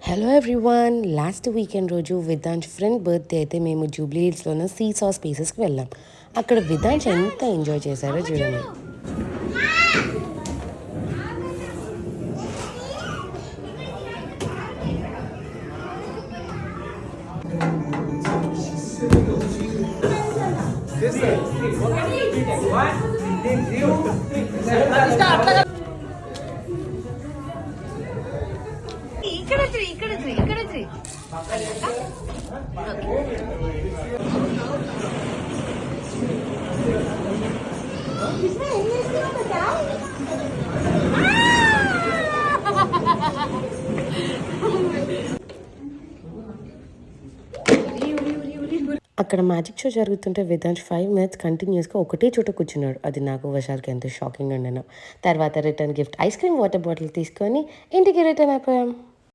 Hello everyone, last weekend రోజు విధాంశ్ friend birthday అయితే మేము జూబ్లీ హిల్స్లోనే సీసా స్పేసెస్కి వెళ్ళాం. అక్కడ విధాంశ్ ఎంత ఎంజాయ్ చేశారో చూడండి. ఇక్కడ అక్కడ మ్యాజిక్ షో జరుగుతుంటే విధాంశ్ 5 minutes కంటిన్యూస్గా ఒకటే చోట కూర్చున్నాడు. అది నాకు వర్షాలకి ఎంతో షాకింగ్ ఉండను. తర్వాత return gift ice cream water bottle తీసుకొని ఇంటికి రిటర్న్ అయిపోయాం.